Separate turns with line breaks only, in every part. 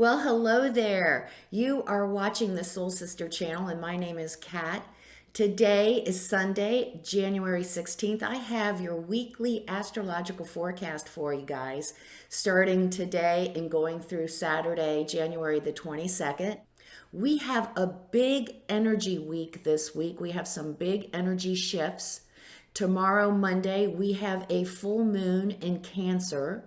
Well, hello there. You are watching the Soul Sister channel, and my name is Kat. Today is Sunday, January 16th. I have your weekly astrological forecast for you guys, starting today and going through Saturday, January the 22nd. We have a big energy week this week. We have some big energy shifts. Tomorrow, Monday, we have a full moon in Cancer.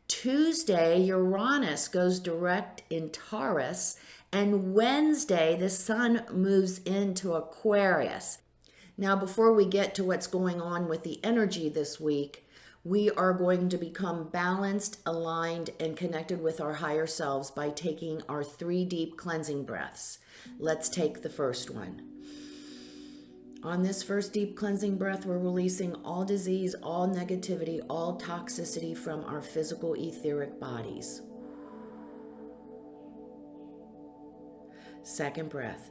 Tuesday, Uranus goes direct in Taurus, and Wednesday, the sun moves into Aquarius. Now, before we get to what's going on with the energy this week, we are going to become balanced, aligned, and connected with our higher selves by taking our 3 deep cleansing breaths. Let's take the first one. On this first deep cleansing breath, we're releasing all disease, all negativity, all toxicity from our physical etheric bodies. Second breath.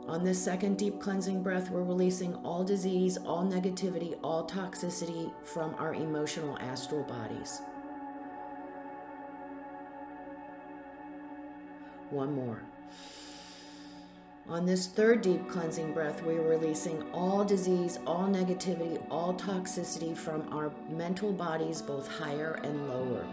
On this second deep cleansing breath, we're releasing all disease, all negativity, all toxicity from our emotional astral bodies. One more. On this third deep cleansing breath, we're releasing all disease, all negativity, all toxicity from our mental bodies, both higher and lower.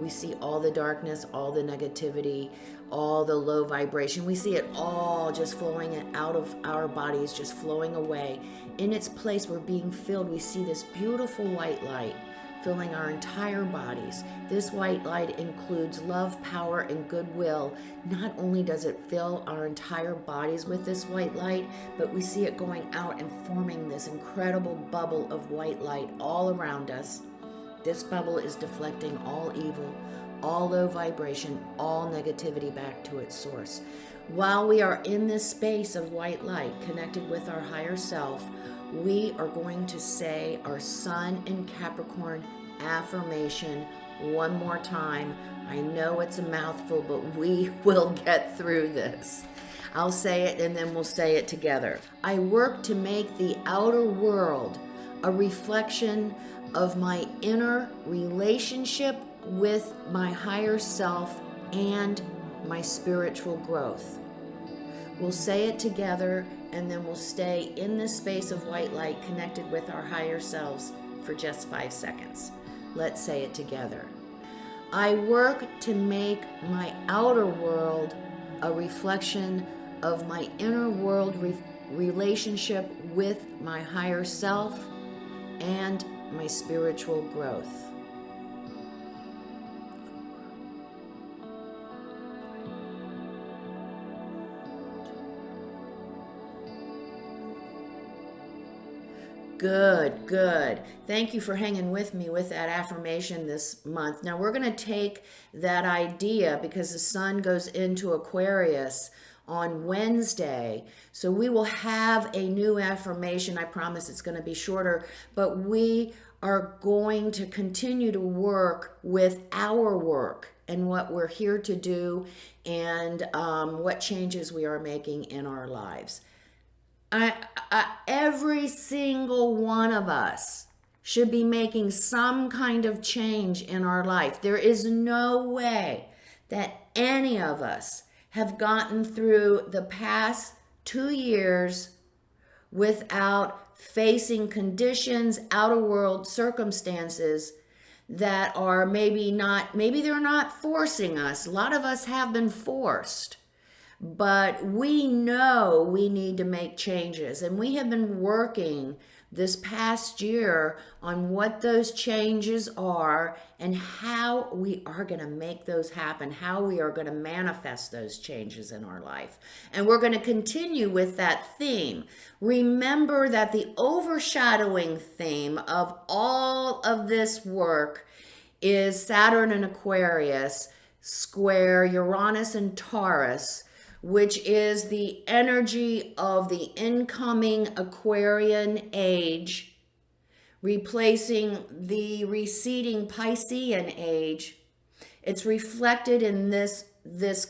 We see all the darkness, all the negativity, all the low vibration. We see it all just flowing out of our bodies, just flowing away. In its place, we're being filled. We see this beautiful white light filling our entire bodies. This white light includes love, power, and goodwill. Not only does it fill our entire bodies with this white light, but we see it going out and forming this incredible bubble of white light all around us. This bubble is deflecting all evil, all low vibration, all negativity back to its source. While we are in this space of white light connected with our higher self, we are going to say our Sun in Capricorn affirmation one more time. I know it's a mouthful, but we will get through this. I'll say it and then we'll say it together. I work to make the outer world a reflection of my inner relationship with my higher self and my spiritual growth. We'll say it together, and then we'll stay in this space of white light connected with our higher selves for just 5 seconds. Let's say it together. I work to make my outer world a reflection of my inner world relationship with my higher self and my spiritual growth. Good. Thank you for hanging with me with that affirmation this month. Now we're going to take that idea because the sun goes into Aquarius on Wednesday. So we will have a new affirmation. I promise it's going to be shorter, but we are going to continue to work with our work and what we're here to do and what changes we are making in our lives. Every single one of us should be making some kind of change in our life. There is no way that any of us have gotten through the past 2 years without facing conditions, outer world circumstances that are maybe they're not forcing us. A lot of us have been forced. But we know we need to make changes, and we have been working this past year on what those changes are and how we are going to make those happen, how we are going to manifest those changes in our life. And we're going to continue with that theme. Remember that the overshadowing theme of all of this work is Saturn and Aquarius square Uranus and Taurus, which is the energy of the incoming Aquarian age, replacing the receding Piscean age. It's reflected in this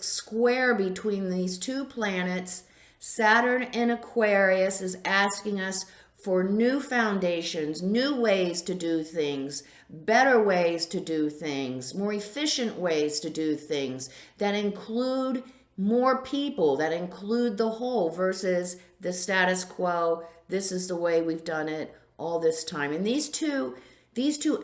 square between these two planets. Saturn in Aquarius is asking us for new foundations, new ways to do things, better ways to do things, more efficient ways to do things that include more people, that include the whole versus the status quo. This is the way we've done it all this time. And these two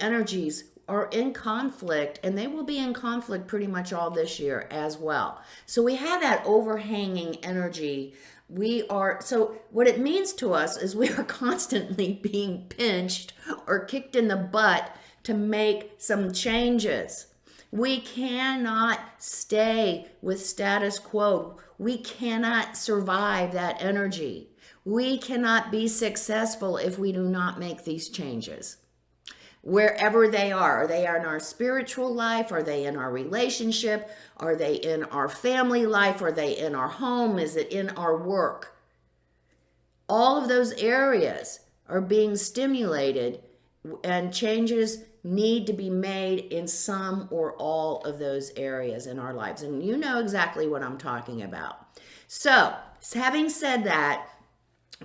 energies are in conflict, and they will be in conflict pretty much all this year as well. So we have that overhanging energy. So what it means to us is we are constantly being pinched or kicked in the butt to make some changes. We cannot stay with status quo. We cannot survive that energy. We cannot be successful if we do not make these changes. Wherever they are they in our spiritual life? Are they in our relationship? Are they in our family life? Are they in our home? Is it in our work? All of those areas are being stimulated, and changes need to be made in some or all of those areas in our lives. And you know exactly what I'm talking about. So, having said that,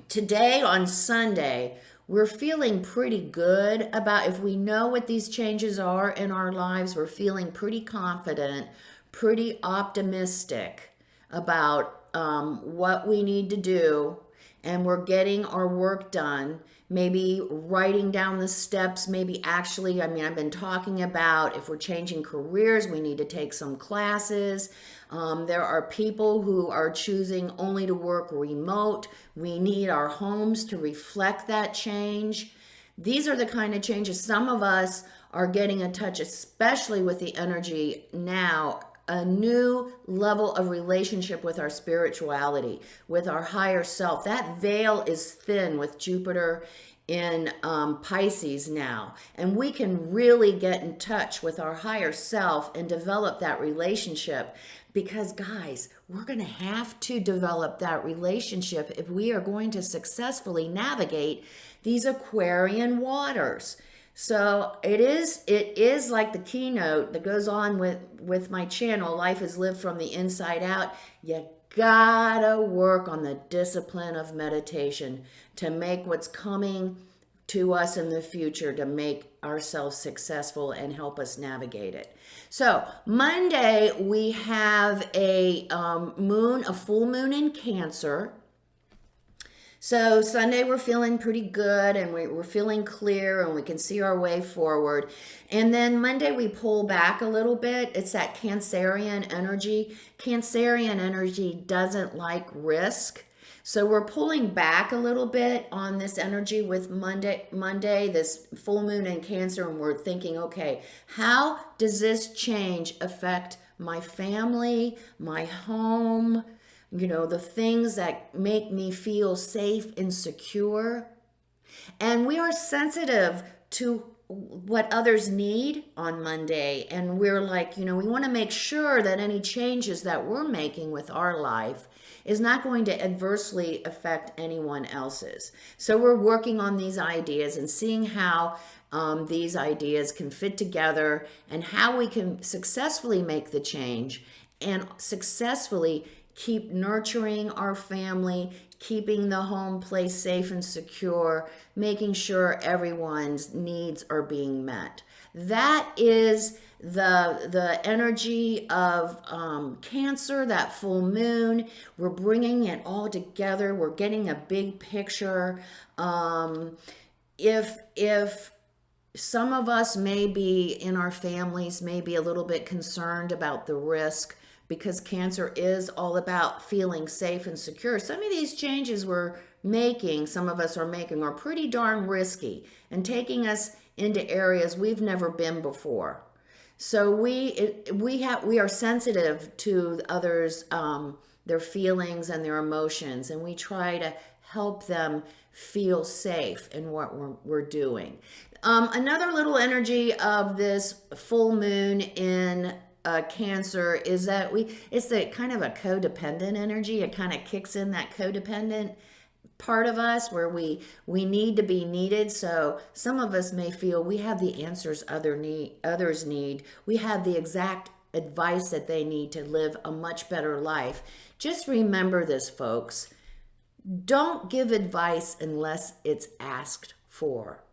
today on Sunday, we're feeling pretty good about, if we know what these changes are in our lives, we're feeling pretty confident, pretty optimistic about what we need to do, and we're getting our work done. Maybe writing down the steps, maybe actually, I've been talking about if we're changing careers, we need to take some classes. There are people who are choosing only to work remote. We need our homes to reflect that change. These are the kind of changes. Some of us are getting a touch, especially with the energy now, a new level of relationship with our spirituality, with our higher self. That veil is thin with Jupiter in Pisces now, and we can really get in touch with our higher self and develop that relationship, because guys, we're going to have to develop that relationship if we are going to successfully navigate these Aquarian waters. So it is like the keynote that goes on with my channel, Life is Lived from the Inside Out. You gotta work on the discipline of meditation to make what's coming to us in the future, to make ourselves successful and help us navigate it. So Monday, we have a full moon in Cancer. So Sunday, we're feeling pretty good, and we're feeling clear, and we can see our way forward. And then Monday, we pull back a little bit. It's that Cancerian energy. Cancerian energy doesn't like risk. So we're pulling back a little bit on this energy with Monday, this full moon in Cancer, and we're thinking, okay, how does this change affect my family, my home, the things that make me feel safe and secure? And we are sensitive to what others need on Monday. And we're like, we want to make sure that any changes that we're making with our life is not going to adversely affect anyone else's. So we're working on these ideas and seeing how these ideas can fit together, and how we can successfully make the change and successfully keep nurturing our family, keeping the home place safe and secure, making sure everyone's needs are being met. That is the energy of Cancer, that full moon. We're bringing it all together. We're getting a big picture. If some of us may be in our families, may be a little bit concerned about the risk, because Cancer is all about feeling safe and secure. Some of these changes some of us are making, are pretty darn risky and taking us into areas we've never been before. So we are sensitive to others, their feelings and their emotions, and we try to help them feel safe in what we're doing. Another little energy of this full moon in Cancer is that it's the kind of a codependent energy. It kind of kicks in that codependent part of us where we need to be needed. So some of us may feel we have the answers others need. We have the exact advice that they need to live a much better life. Just remember this, folks. Don't give advice unless it's asked for.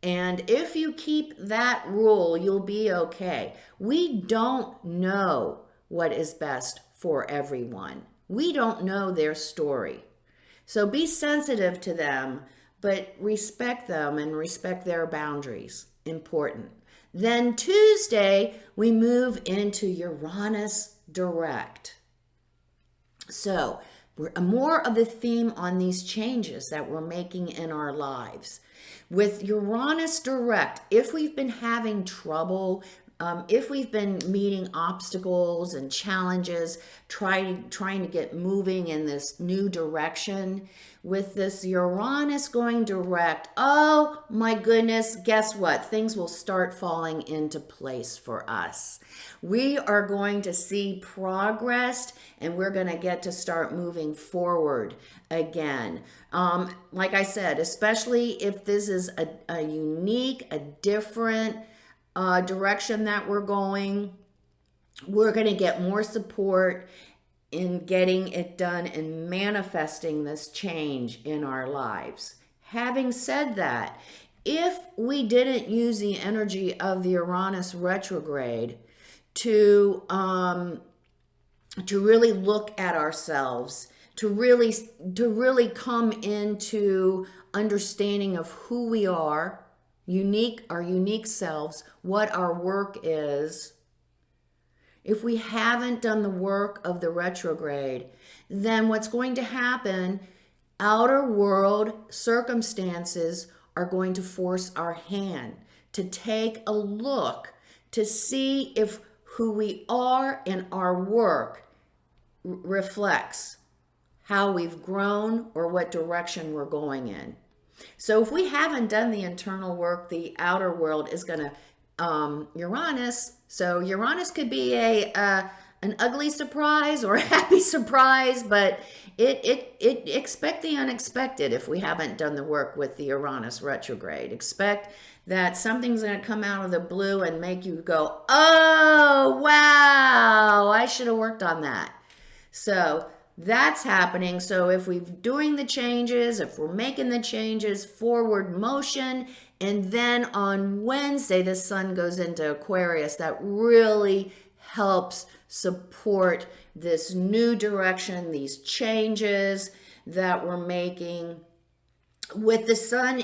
And if you keep that rule, you'll be okay. We don't know what is best for everyone. We don't know their story. So be sensitive to them, but respect them and respect their boundaries. Important. Then Tuesday, we move into Uranus direct. So, more of the theme on these changes that we're making in our lives. With Uranus direct, if we've been having trouble, if we've been meeting obstacles and challenges, trying to get moving in this new direction, with this Uranus going direct, oh my goodness, guess what? Things will start falling into place for us. We are going to see progress, and we're going to get to start moving forward again. Like I said, especially if this is a unique, a different direction that we're going to get more support in getting it done and manifesting this change in our lives. Having said that, if we didn't use the energy of the Uranus retrograde to really look at ourselves, to really come into understanding of who we are, our unique selves, what our work is. If we haven't done the work of the retrograde, then what's going to happen, outer world circumstances are going to force our hand to take a look to see if who we are and our work reflects how we've grown or what direction we're going in. So if we haven't done the internal work, the outer world is going to Uranus. So Uranus could be an ugly surprise or a happy surprise, but it expect the unexpected if we haven't done the work with the Uranus retrograde. Expect that something's going to come out of the blue and make you go, oh, wow, I should have worked on that. So that's happening. So if we're doing the changes, if we're making the changes, forward motion, and then on Wednesday, the sun goes into Aquarius, that really helps support this new direction, these changes that we're making. With the sun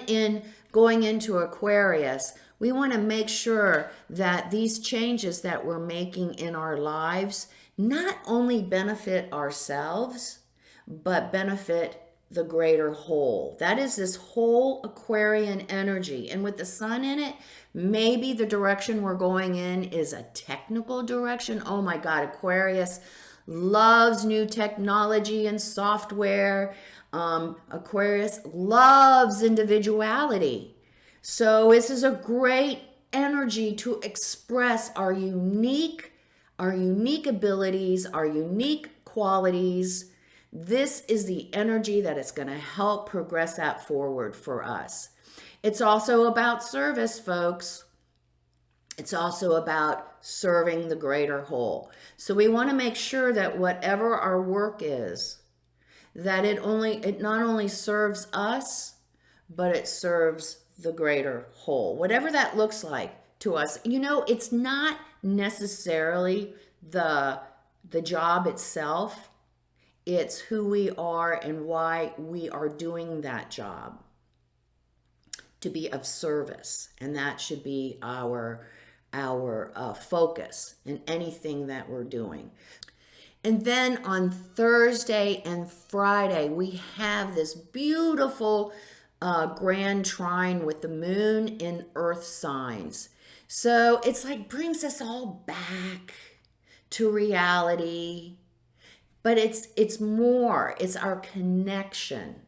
going into Aquarius, we want to make sure that these changes that we're making in our lives not only benefit ourselves, but benefit the greater whole. That is this whole Aquarian energy. And with the sun in it, maybe the direction we're going in is a technical direction. Oh my God, Aquarius loves new technology and software. Aquarius loves individuality. So this is a great energy to express our unique abilities, our unique qualities. This is the energy that is going to help progress that forward for us. It's also about service, folks. It's also about serving the greater whole. So we want to make sure that whatever our work is, that it not only serves us, but it serves the greater whole. Whatever that looks like to us. You know, it's not necessarily the job itself. It's who we are and why we are doing that job, to be of service. And that should be our focus in anything that we're doing. And then on Thursday and Friday, we have this beautiful grand trine with the moon in earth signs. So it's like brings us all back to reality. But it's more, it's our connection.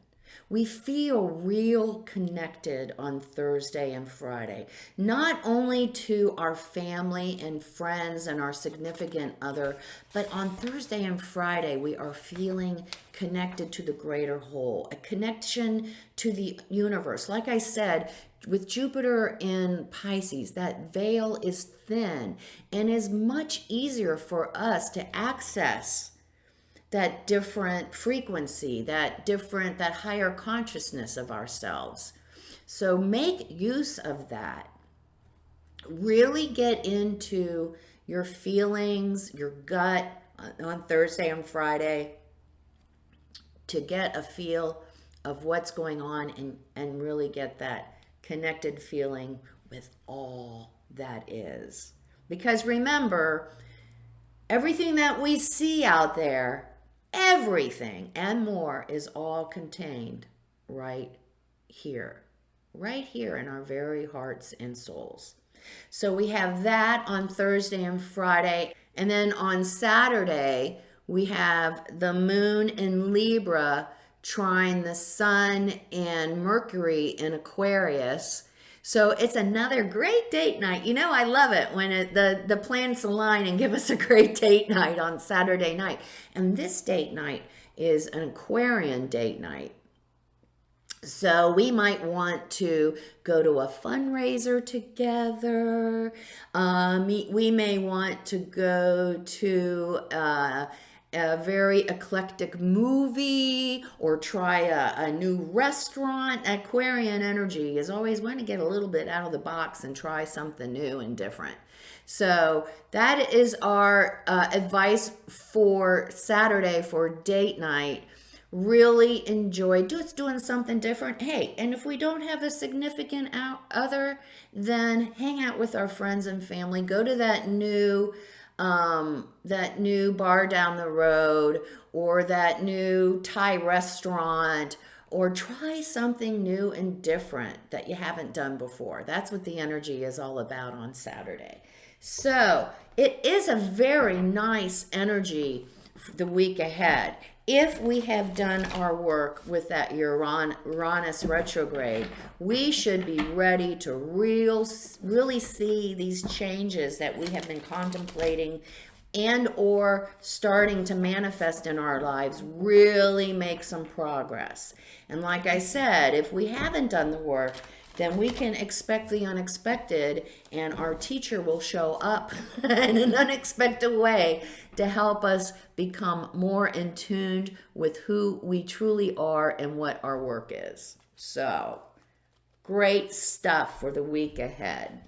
We feel real connected on Thursday and Friday, not only to our family and friends and our significant other, but on Thursday and Friday, we are feeling connected to the greater whole, a connection to the universe. Like I said, with Jupiter in Pisces, that veil is thin and is much easier for us to access that different frequency, that higher consciousness of ourselves. So make use of that. Really get into your feelings, your gut on Thursday and Friday to get a feel of what's going on, and really get that connected feeling with all that is. Because remember, everything that we see out there, everything and more, is all contained right here in our very hearts and souls. So we have that on Thursday and Friday. And then on Saturday, we have the moon in Libra trine the sun and Mercury in Aquarius. So it's another great date night. You know, I love it when the planets align and give us a great date night on Saturday night. And this date night is an Aquarian date night. So we might want to go to a fundraiser together. We may want to go to a very eclectic movie, or try a new restaurant. Aquarian energy is always want to get a little bit out of the box and try something new and different. So that is our advice for Saturday for date night. Really enjoy just doing something different. Hey, and if we don't have a significant other, then hang out with our friends and family. Go to that new bar down the road, or that new Thai restaurant, or try something new and different that you haven't done before. That's what the energy is all about on Saturday. So it is a very nice energy for the week ahead. If we have done our work with that Uranus retrograde, we should be ready to really see these changes that we have been contemplating and or starting to manifest in our lives really make some progress. And like I said, if we haven't done the work, then we can expect the unexpected, and our teacher will show up in an unexpected way to help us become more in tune with who we truly are and what our work is. So, great stuff for the week ahead.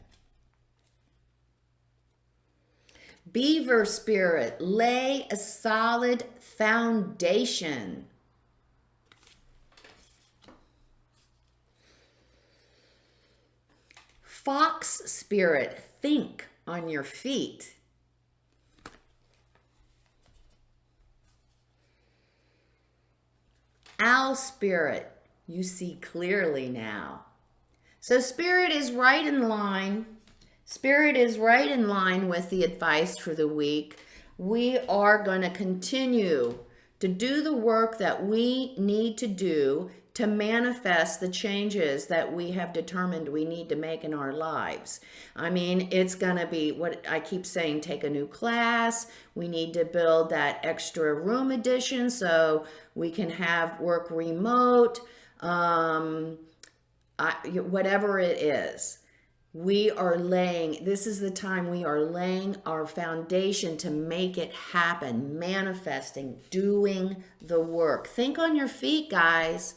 Beaver spirit, lay a solid foundation. Fox spirit, think on your feet. Owl spirit, you see clearly now. So spirit is right in line. Spirit is right in line with the advice for the week. We are going to continue to do the work that we need to do to manifest the changes that we have determined we need to make in our lives. I mean, it's going to be what I keep saying, take a new class. We need to build that extra room addition so we can have work remote, whatever it is. This is the time we are laying our foundation to make it happen, manifesting, doing the work. Think on your feet, guys.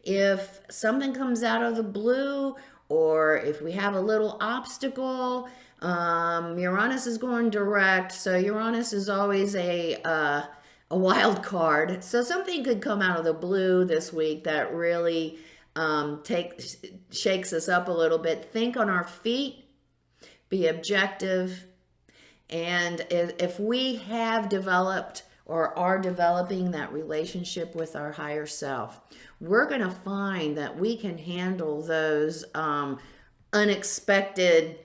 If something comes out of the blue, or if we have a little obstacle, Uranus is going direct, so Uranus is always a wild card. So something could come out of the blue this week that really shakes us up a little bit. Think on our feet, be objective, and if we have developed or are developing that relationship with our higher self, we're going to find that we can handle those unexpected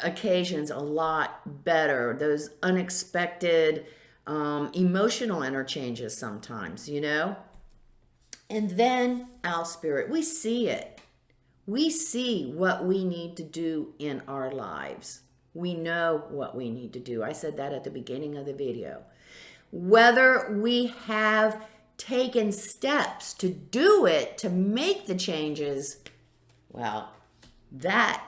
occasions a lot better, those unexpected emotional interchanges sometimes, you know? And then owl spirit, we see it. We see what we need to do in our lives. We know what we need to do. I said that at the beginning of the video. Whether we have taken steps to do it, to make the changes, well, that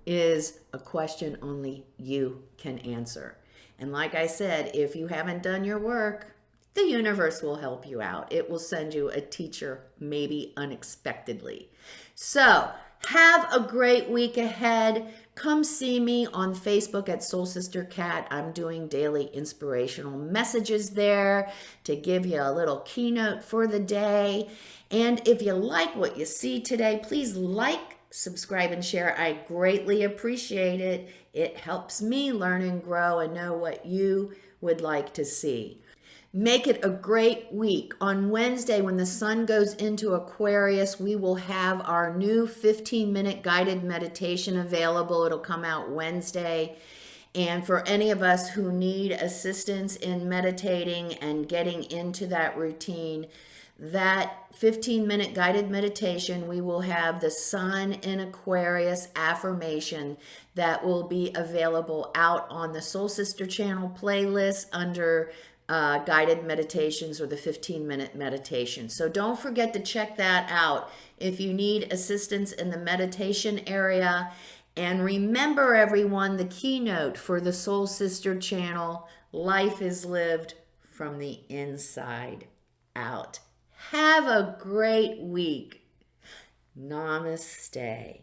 is a question only you can answer. And like I said, if you haven't done your work, the universe will help you out. It will send you a teacher, maybe unexpectedly. So have a great week ahead. Come see me on Facebook at Soul Sister Cat. I'm doing daily inspirational messages there to give you a little keynote for the day. And if you like what you see today, please like, subscribe, and share. I greatly appreciate it. It helps me learn and grow and know what you would like to see. Make it a great week. On Wednesday, when the sun goes into Aquarius, we will have our new 15-minute guided meditation available. It'll come out Wednesday. And for any of us who need assistance in meditating and getting into that routine, that 15-minute guided meditation, we will have the Sun in Aquarius affirmation that will be available out on the Soul Sister channel playlist under guided meditations or the 15-minute meditation. So don't forget to check that out if you need assistance in the meditation area. And remember, everyone, the keynote for the Soul Sister channel: life is lived from the inside out. Have a great week. Namaste.